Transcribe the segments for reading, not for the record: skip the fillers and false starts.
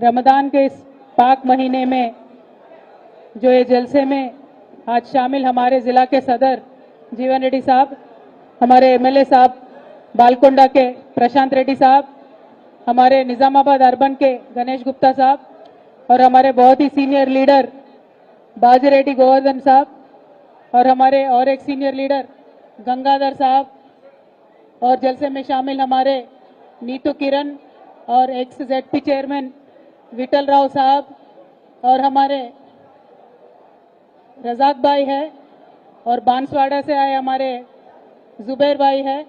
रमदान के इस पाक महीने में जो ये जलसे में आज शामिल हमारे जिला के सदर जीवन रेड्डी साहब, हमारे एमएलए साहब बालकोंडा के प्रशांत रेड्डी साहब, हमारे निजामाबाद अर्बन के गणेश गुप्ता साहब और हमारे बहुत ही सीनियर लीडर बाजीरेड्डी गोवर्धन साहब और हमारे और एक सीनियर लीडर गंगाधर साहब और जलसे में शामिल हमारे नीतू किरण और ex ZP chairman Vithal Rao साहब और हमारे रजाक भाई है और बांसवाड़ा से आए हमारे जुबैर भाई है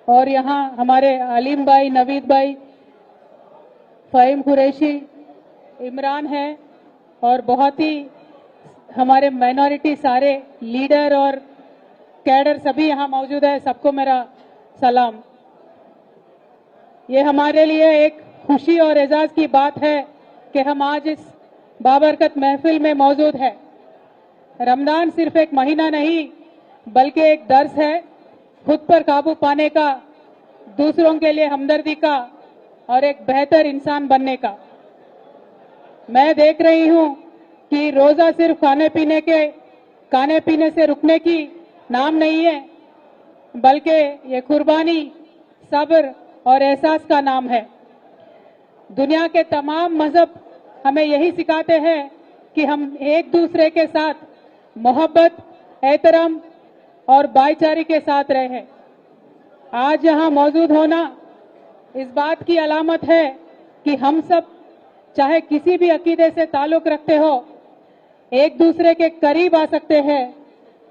और यहाँ हमारे अलीम भाई, नवीद भाई, फ़हीम कुरैशी, इमरान है और बहुत ही हमारे माइनॉरिटी सारे लीडर और कैडर सभी यहाँ मौजूद है। सबको मेरा सलाम। ये हमारे लिए एक खुशी और एजाज की बात है कि हम आज इस बाबरकत महफिल में मौजूद है। रमजान सिर्फ एक महीना नहीं बल्कि एक दर्स है खुद पर काबू पाने का, दूसरों के लिए हमदर्दी का और एक बेहतर इंसान बनने का। मैं देख रही हूँ कि रोजा सिर्फ खाने पीने से रुकने की नाम नहीं है बल्कि ये कुर्बानी, सब्र और एहसास का नाम है। दुनिया के तमाम मजहब हमें यही सिखाते हैं कि हम एक दूसरे के साथ मोहब्बत, एहतराम और भाईचारे के साथ रहें। आज यहाँ मौजूद होना इस बात की अलामत है कि हम सब चाहे किसी भी अकीदे से ताल्लुक रखते हो, एक दूसरे के करीब आ सकते हैं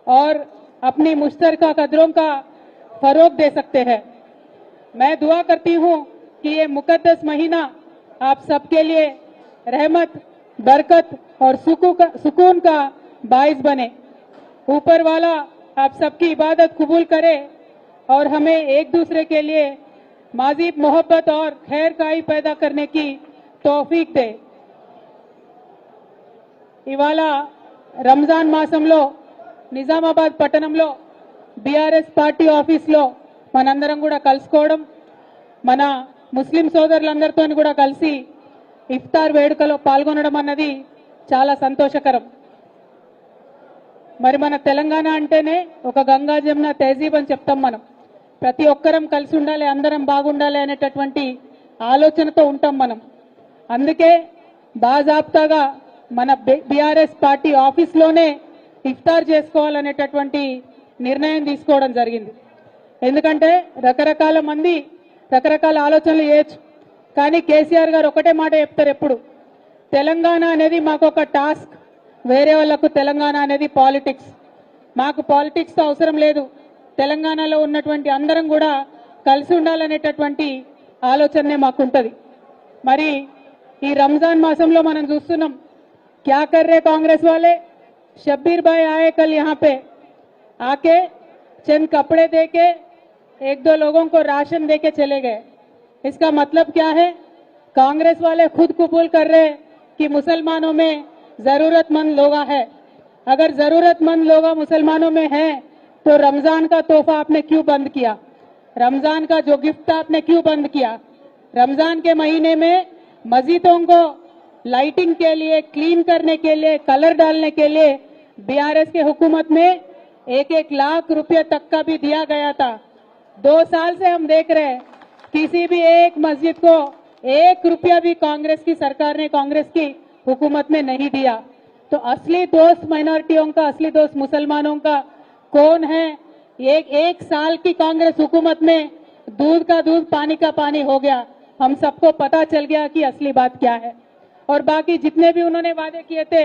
और अपनी मुश्तरका कदरों का फरोग दे सकते हैं। मैं दुआ करती हूँ कि ये मुकद्दस महीना आप सबके लिए रहमत, बरकत और सुकून का बाइस बने। ऊपर वाला आप सबकी इबादत कबूल करे और हमें एक दूसरे के लिए माजीब मोहब्बत और खैर खाई पैदा करने की तौफीक दे। ఇవాళ రంజాన్ మాసంలో నిజామాబాద్ పట్టణంలో బీఆర్ఎస్ పార్టీ ఆఫీస్లో మనందరం కూడా కలుసుకోవడం, మన ముస్లిం సోదరులందరితో కూడా కలిసి ఇఫ్తార్ వేడుకలో పాల్గొనడం అన్నది చాలా సంతోషకరం. మరి మన తెలంగాణ అంటేనే ఒక గంగా జమున తహజీబ్ అని చెప్తాం. మనం ప్రతి ఒక్కరం కలిసి ఉండాలి, అందరం బాగుండాలి అనేటటువంటి ఆలోచనతో ఉంటాం మనం. అందుకే బాజాబ్తాగా మన బీఆర్ఎస్ పార్టీ ఆఫీస్లోనే ఇఫ్తార్ చేసుకోవాలనేటటువంటి నిర్ణయం తీసుకోవడం జరిగింది. ఎందుకంటే రకరకాల మంది రకరకాల ఆలోచనలు చేయొచ్చు, కానీ కేసీఆర్ గారు ఒకటే మాట చెప్తారు ఎప్పుడు, తెలంగాణ అనేది మాకు ఒక టాస్క్, వేరే వాళ్ళకు తెలంగాణ అనేది పాలిటిక్స్. మాకు పాలిటిక్స్తో అవసరం లేదు, తెలంగాణలో ఉన్నటువంటి అందరం కూడా కలిసి ఉండాలనేటటువంటి ఆలోచనే మాకుంటది. మరి ఈ రంజాన్ మాసంలో మనం చూస్తున్నాం क्या कर रहे कांग्रेस वाले। शब्बीर भाई आए कल यहाँ पे, आके चंद कपड़े देके एक दो लोगों को राशन देके चले गए। इसका मतलब क्या है? कांग्रेस वाले खुद कबूल कर रहे कि मुसलमानों में जरूरतमंद लोग है। अगर जरूरतमंद लोग मुसलमानों में हैं तो रमजान का तोहफा आपने क्यों बंद किया? रमजान का जो गिफ्ट आपने क्यों बंद किया? रमजान के महीने में मस्जिदों को लाइटिंग के लिए, क्लीन करने के लिए, कलर डालने के लिए बीआरएस के हुकूमत में 1-1 लाख रुपए तक का भी दिया गया था। 2 साल से हम देख रहे हैं किसी भी एक मस्जिद को 1 रुपया भी कांग्रेस की सरकार ने, कांग्रेस की हुकूमत में नहीं दिया। तो असली दोस्त माइनॉरिटियों का, असली दोस्त मुसलमानों का कौन है? एक साल की कांग्रेस हुकूमत में दूध का दूध, पानी का पानी हो गया। हम सबको पता चल गया कि असली बात क्या है। और बाकी जितने भी उन्होंने वादे किए थे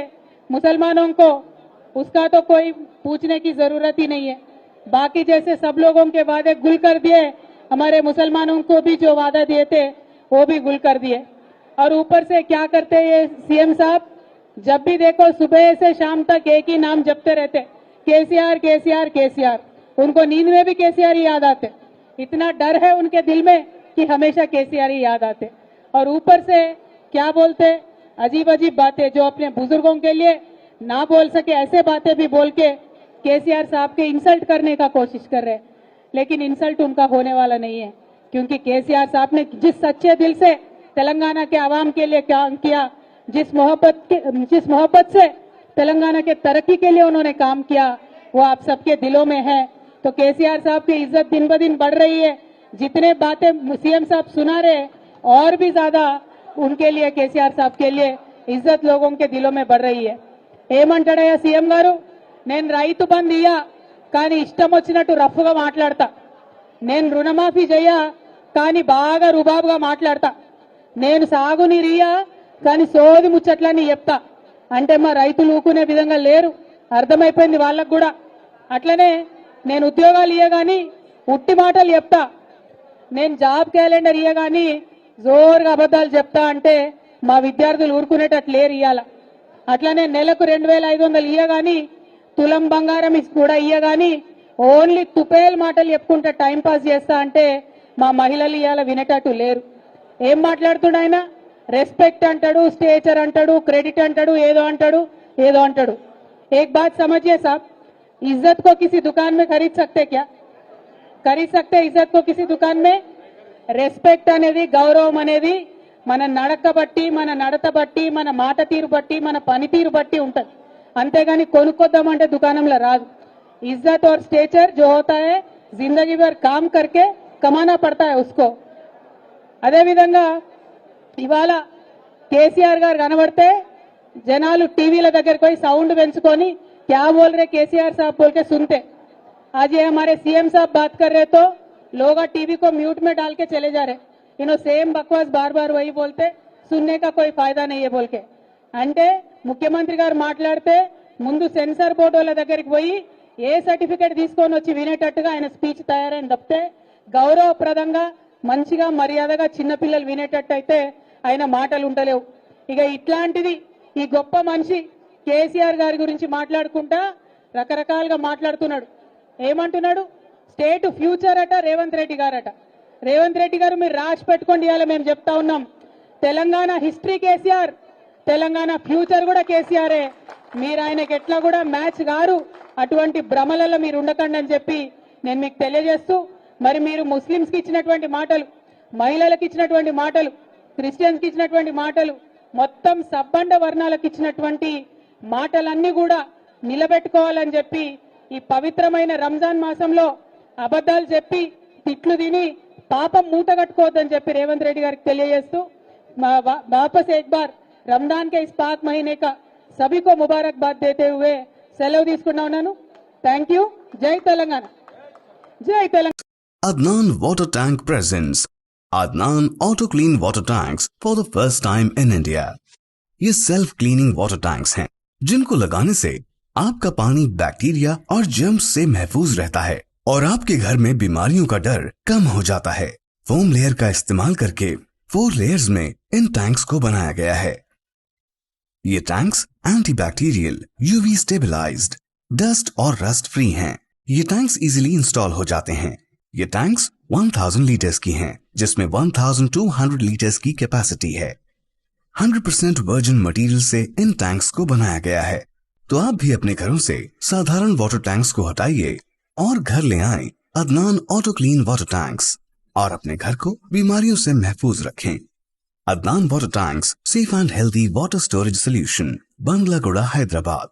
मुसलमानों को, उसका तो कोई पूछने की जरूरत ही नहीं है। बाकी जैसे सब लोगों के वादे गुल कर दिए, हमारे मुसलमानों को भी जो वादा दिए थे वो भी गुल कर दिए। और ऊपर से क्या करते ये सीएम साहब, जब भी देखो सुबह से शाम तक एक ही नाम जपते रहते, केसीआर केसीआर केसीआर। उनको नींद में भी केसीआर ही याद आते। इतना डर है उनके दिल में कि हमेशा केसीआर ही याद आते। और ऊपर से क्या बोलते, अजीब अजीब बातें जो अपने बुजुर्गों के लिए ना बोल सके, ऐसे बातें भी बोल के केसीआर साहब के इंसल्ट करने का कोशिश कर रहे हैं। लेकिन इंसल्ट उनका होने वाला नहीं है, क्योंकि केसीआर साहब ने जिस सच्चे दिल से तेलंगाना के आवाम के लिए काम किया, जिस मोहब्बत से तेलंगाना के तरक्की के लिए उन्होंने काम किया, वो आप सबके दिलों में है। तो केसीआर साहब की इज्जत दिन ब दिन बढ़ रही है। जितने बातें सीएम साहब सुना रहे, और भी ज्यादा उनके लिए, केसीआर साहब के लिए इज्जत लोगों के दिलों में बढ़ रही है। ఏమంటాడయ్యా సీఎం గారు, నేను రైతు బంధు ఇయ్యా కానీ ఇష్టం వచ్చినట్టు రఫ్గా మాట్లాడతా, నేను రుణమాఫీ చెయ్యా కానీ బాగా రుబాబుగా మాట్లాడతా, నేను సాగునీరు ఇయ్యా కానీ సోది ముచ్చట్లని చెప్తా అంటే మా రైతులు ఊకునే విధంగా లేరు, అర్థమైపోయింది వాళ్ళకు కూడా. అట్లనే నేను ఉద్యోగాలు ఇయ్యగాని ఉట్టి మాటలు చెప్తా, నేను జాబ్ క్యాలెండర్ ఇయ్యగాని జోరుగా అబద్ధాలు చెప్తా అంటే మా విద్యార్థులు ఊరుకునేటట్లు లేరు ఇయ్యాల. అట్లనే నెలకు 2500 ఇయ్యగాని తులం బంగారం కూడా ఇయ్యగాని ఓన్లీ తుపేల్ మాటలు చెప్పుకుంటే టైం పాస్ చేస్తా అంటే మా మహిళలు ఇయ్యాల వినేటట్టు లేరు. ఏం మాట్లాడుతున్నా ఆయన? రెస్పెక్ట్ అంటాడు, స్టేచర్ అంటాడు, క్రెడిట్ అంటాడు, ఏదో అంటాడు. एक बात समझिए साहब, इज्जत को किसी दुकान में खरीद सकते क्या? खरीद सकते इज्जत को किसी दुकान में? రెస్పెక్ట్ అనేది, గౌరవం అనేది మన నడక బట్టి, మన నడత బట్టి, మన మాట తీరు బట్టి, మన పనితీరు బట్టి ఉంటది. అంతేగాని కొనుక్కొద్దామంటే దుకాణంలో రాదు. ఇజ్జత్ और స్టేచర్ जो होता है जिंदगी भर काम करके कमाना पड़ता है उसको. అదే విధంగా ఇవాళ కేసీఆర్ గారు కనబడితే జనాలు టీవీల దగ్గరికి పోయి సౌండ్ పెంచుకొని क्या बोल रहे केसीआर साहब बोल के सुनते. आज ये हमारे सीएम साहब बात कर रहे तो लोग टीवी को म्यूट में डाल के चले जा रहे. इन्हों सेम बकवास बार बार वही बोलते, सुनने का कोई फायदा नहीं है बोल के. అంటే ముఖ్యమంత్రి గారు మాట్లాడితే ముందు సెన్సార్ బోర్డు వాళ్ళ దగ్గరికి పోయి ఏ సర్టిఫికేట్ తీసుకొని వచ్చి వినేటట్టుగా ఆయన స్పీచ్ తయారైన తప్పితే గౌరవప్రదంగా మంచిగా మర్యాదగా చిన్నపిల్లలు వినేటట్టు అయితే ఆయన మాటలు ఉండలేవు. ఇక ఇట్లాంటిది ఈ గొప్ప మనిషి కేసీఆర్ గారి గురించి మాట్లాడుకుంటా రకరకాలుగా మాట్లాడుతున్నాడు. ఏమంటున్నాడు? స్టేట్ ఫ్యూచర్ అట రేవంత్ రెడ్డి గారట. రేవంత్ రెడ్డి గారు మీరు రాసి పెట్టుకోండి, ఇవాళ మేము చెప్తా ఉన్నాం, తెలంగాణ హిస్టరీ కేసీఆర్, తెలంగాణ ఫ్యూచర్ కూడా కేసీఆరే. మీరు ఆయనకి ఎట్లా కూడా మ్యాచ్ గారు, అటువంటి భ్రమలలో మీరు ఉండకండి అని చెప్పి నేను మీకు తెలియజేస్తూ, మరి మీరు ముస్లింస్కి ఇచ్చినటువంటి మాటలు, మహిళలకు ఇచ్చినటువంటి మాటలు, క్రిస్టియన్స్కి ఇచ్చినటువంటి మాటలు, మొత్తం సబ్బండ వర్ణాలకు ఇచ్చినటువంటి మాటలన్నీ కూడా నిలబెట్టుకోవాలని చెప్పి ఈ పవిత్రమైన రంజాన్ మాసంలో అబద్ధాలు చెప్పి తిట్లు తిని పాపం మూట కట్టుకోవద్దని చెప్పి రేవంత్ రెడ్డి గారికి తెలియజేస్తూ वापस एक बार रमजान के इस पाक महीने का सभी को मुबारकबाद देते हुए సెలవు తీసుకున్నా ఉన్నాను. Thank you. జై తెలంగాణ, జై Telangana. Adnan Water Tank presents Adnan Auto Clean Water Tanks for the first time in India. ये सेल्फ क्लीनिंग वाटर टैंक्स हैं जिनको लगाने से आपका पानी बैक्टीरिया और जर्म्स से महफूज रहता है और आपके घर में बीमारियों का डर कम हो जाता है. फोम लेयर का इस्तेमाल करके 4 लेयर्स में इन टैंक्स को बनाया गया है. ये tanks antibacterial, UV stabilized, dust और रस्ट फ्री हैं. ये टैंक्स इजीली इंस्टॉल हो जाते हैं. ये टैंक्स 1000 लीटर्स की हैं, जिसमें 1200 लीटर्स की कैपेसिटी है. 100% वर्जिन मटेरियल से इन टैंक्स को बनाया गया है. तो आप भी अपने घरों से साधारण वाटर टैंक्स को हटाइए और घर ले आएं Adnan auto clean water tanks और अपने घर को बीमारियों से महफूज रखें. Adnan water tanks, safe and healthy water storage solution, Banglaguda, Hyderabad.